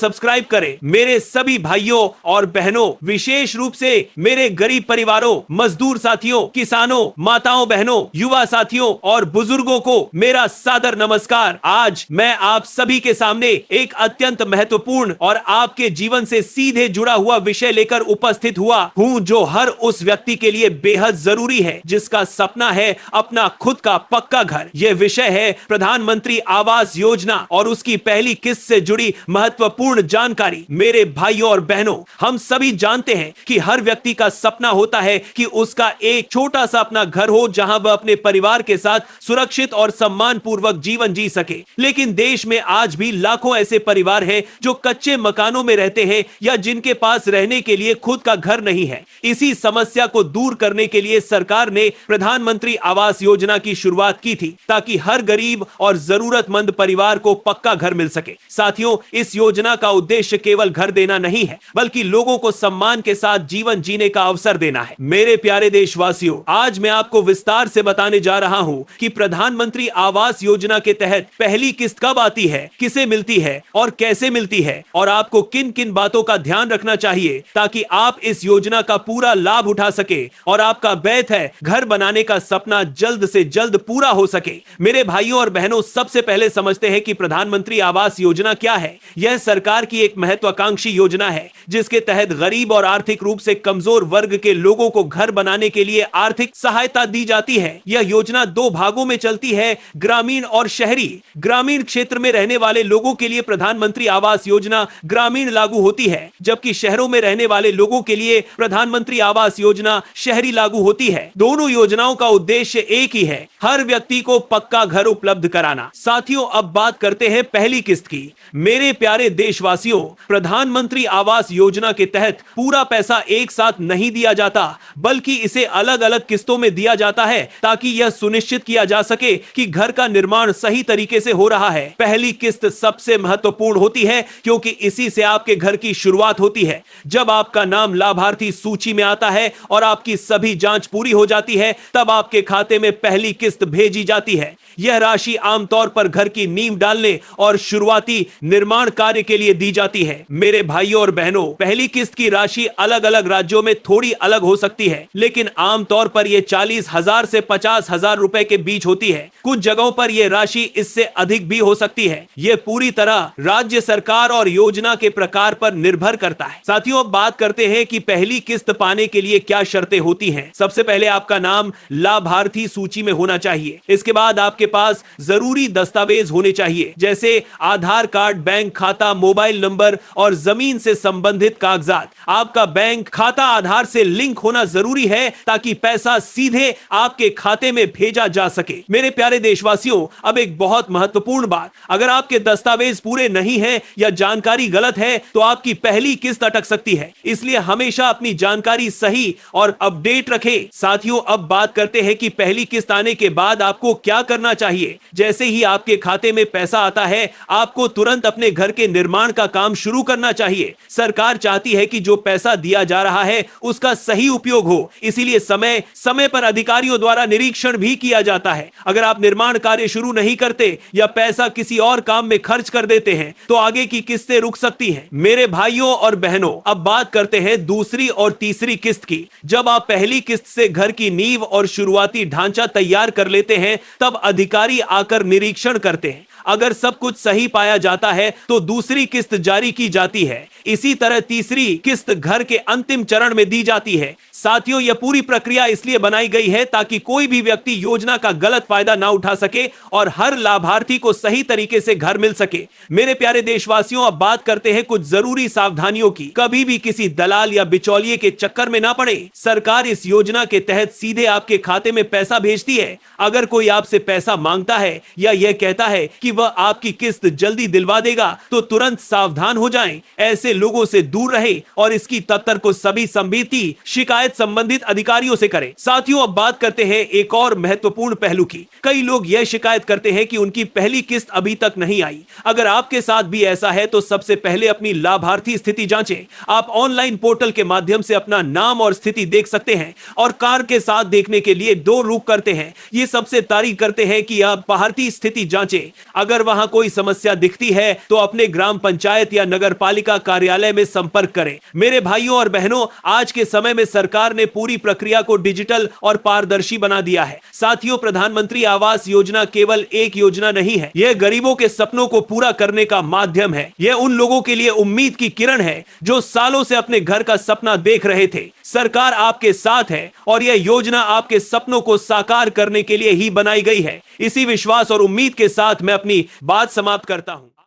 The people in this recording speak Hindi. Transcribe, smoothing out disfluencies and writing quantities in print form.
सब्सक्राइब करें। मेरे सभी भाइयों और बहनों, विशेष रूप से मेरे गरीब परिवारों, मजदूर साथियों, किसानों, माताओं बहनों, युवा साथियों और बुजुर्गों को मेरा सादर नमस्कार। आज मैं आप सभी के सामने एक अत्यंत महत्वपूर्ण और आपके जीवन से सीधे जुड़ा हुआ विषय लेकर उपस्थित हुआ हूं, जो हर उस व्यक्ति के लिए बेहद जरूरी है जिसका सपना है अपना खुद का पक्का घर। यह विषय है प्रधानमंत्री आवास योजना और उसकी पहली किस्त से जुड़ी महत्वपूर्ण जानकारी। मेरे भाइयों और बहनों, हम सभी जानते हैं कि हर व्यक्ति का सपना होता है कि उसका एक छोटा सा अपना घर हो जहां वह अपने परिवार के साथ सुरक्षित और सम्मान पूर्वक जीवन जी सके। लेकिन देश में आज भी लाखों ऐसे परिवार हैं जो कच्चे मकानों में रहते हैं या जिनके पास रहने के लिए खुद का घर नहीं है। इसी समस्या को दूर करने के लिए सरकार ने प्रधानमंत्री आवास योजना की शुरुआत की थी ताकि हर गरीब और जरूरतमंद परिवार को पक्का घर मिल सके। साथियों, इस योजना का उद्देश्य केवल घर देना नहीं है, बल्कि लोगों को सम्मान के साथ जीवन जीने का अवसर देना है। मेरे प्यारे देशवासियों, आज मैं आपको विस्तार से बताने जा रहा हूं कि प्रधानमंत्री आवास योजना के तहत पहली किस्त कब आती है, किसे मिलती है और कैसे मिलती है, और आपको किन किन बातों का ध्यान रखना चाहिए ताकि आप इस योजना का पूरा लाभ उठा सके और आपका बैत है घर बनाने का सपना जल्द से जल्द पूरा हो सके। मेरे भाइयों और बहनों, सबसे पहले समझते हैं कि प्रधानमंत्री आवास योजना क्या है। यह सरकार की एक महत्वाकांक्षी योजना है जिसके तहत गरीब और आर्थिक रूप से कमजोर वर्ग के लोगों को घर बनाने के लिए आर्थिक सहायता दी जाती है। यह योजना दो भागों में चलती है, ग्रामीण और शहरी। ग्रामीण क्षेत्र में रहने वाले लोगों के लिए प्रधानमंत्री आवास योजना ग्रामीण लागू होती है, जबकि शहरों में रहने वाले लोगों के लिए प्रधानमंत्री आवास योजना शहरी लागू होती है। दोनों योजनाओं का उद्देश्य एक ही है, हर व्यक्ति को पक्का घर उपलब्ध कराना। साथियों, अब बात करते हैं पहली किस्त की। मेरे प्यारे देशवासियों, प्रधानमंत्री आवास योजना के तहत पूरा पैसा एक साथ नहीं दिया जाता, बल्कि इसे अलग अलग किस्तों में दिया जाता है ताकि यह सुनिश्चित किया जा सके कि घर का निर्माण सही तरीके से हो रहा है। पहली किस्त सबसे महत्वपूर्ण होती है क्योंकि इसी से आपके घर की शुरुआत होती है। जब आपका नाम लाभार्थी सूची में आता है और आपकी सभी जांच पूरी हो जाती है, तब आपके खाते में पहली किस्त भेजी जाती है। यह राशि आमतौर पर घर की नींव डालने और शुरुआती निर्माण कार्य के लिए दी जाती है। मेरे भाइयों और बहनों, पहली किस्त की राशि अलग अलग राज्यों में थोड़ी अलग हो सकती है, लेकिन आमतौर पर यह 40,000 से 50,000 रुपए के बीच होती है। कुछ जगहों पर यह राशि इससे अधिक भी हो सकती है। यह पूरी तरह राज्य सरकार और योजना के प्रकार पर निर्भर करता है। साथियों, अब बात करते हैं कि पहली किस्त पाने के लिए क्या शर्तें होती हैं। सबसे पहले आपका नाम लाभार्थी सूची में होना चाहिए। इसके बाद आपके पास जरूरी दस्तावेज होने चाहिए, जैसे आधार कार्ड, बैंक खाता, मोबाइल नंबर और जमीन से संबंधित कागजात। आपका बैंक खाता आधार से लिंक होना जरूरी है ताकि पैसा सीधे आपके खाते में भेजा जा सके। मेरे प्यारे देशवासियों, अब एक बहुत महत्वपूर्ण बात, अगर आपके दस्तावेज पूरे नहीं हैं या जानकारी गलत है तो आपकी पहली किस्त अटक सकती है। इसलिए हमेशा अपनी जानकारी सही और अपडेट रखें। साथियों, अब बात करते हैं कि पहली किस्त आने के बाद आपको क्या करना चाहिए। जैसे ही आपके खाते में पैसा आता है, आपको तुरंत अपने घर के निर्माण का काम शुरू करना चाहिए। सरकार चाहती है कि जो पैसा दिया जा रहा है उसका सही उपयोग हो, इसीलिए समय समय पर अधिकारियों द्वारा निरीक्षण भी किया जाता है। अगर आप निर्माण कार्य शुरू नहीं करते या पैसा किसी और काम में खर्च कर देते हैं तो आगे की किस्तें रुक सकती हैं। मेरे भाइयों और बहनों, अब बात करते हैं दूसरी और तीसरी किस्त की। जब आप पहली किस्त से घर की नींव और शुरुआती ढांचा तैयार कर लेते हैं, तब अधिकारी आकर निरीक्षण करते हैं। अगर सब कुछ सही पाया जाता है तो दूसरी किस्त जारी की जाती है। इसी तरह तीसरी किस्त घर के अंतिम चरण में दी जाती है। साथियों, यह पूरी प्रक्रिया इसलिए बनाई गई है ताकि कोई भी व्यक्ति योजना का गलत फायदा ना उठा सके और हर लाभार्थी को सही तरीके से घर मिल सके। मेरे प्यारे देशवासियों, अब बात करते हैं कुछ जरूरी सावधानियों की। कभी भी किसी दलाल या बिचौलिए के चक्कर में ना पड़े। सरकार इस योजना के तहत सीधे आपके खाते में पैसा भेजती है। अगर कोई आपसे पैसा मांगता है या यह कहता है कि वह आपकी किस्त जल्दी दिलवा देगा तो तुरंत सावधान हो जाएं। ऐसे लोगों से दूर रहे और इसकी तत्तर को सभी संबंधित शिकायत संबंधित अधिकारियों से करें। साथियों, अब बात करते हैं एक और महत्वपूर्ण पहलू की। कई लोग यह शिकायत करते हैं कि उनकी पहली किस्त अभी तक नहीं आई। अगर आपके साथ भी ऐसा है तो सबसे पहले अपनी लाभार्थी स्थिति जांचें। आप ऑनलाइन पोर्टल के माध्यम से अपना नाम और स्थिति देख सकते हैं और कार के साथ देखने के लिए 2 रुख करते हैं। ये सबसे तारीफ करते हैं कि आप लाभार्थी स्थिति जांचें। अगर वहां कोई समस्या दिखती है तो अपने ग्राम पंचायत या नगर पालिका कार्यालय में संपर्क करें। मेरे भाइयों और बहनों, आज के समय में सरकार ने पूरी प्रक्रिया को डिजिटल और पारदर्शी बना दिया है। साथियों, प्रधानमंत्री आवास योजना केवल एक योजना नहीं है, यह गरीबों के सपनों को पूरा करने का माध्यम है। यह उन लोगों के लिए उम्मीद की किरण है जो सालों से अपने घर का सपना देख रहे थे। सरकार आपके साथ है और यह योजना आपके सपनों को साकार करने के लिए ही बनाई गई है। इसी विश्वास और उम्मीद के साथ मैं अपनी बात समाप्त करता हूं।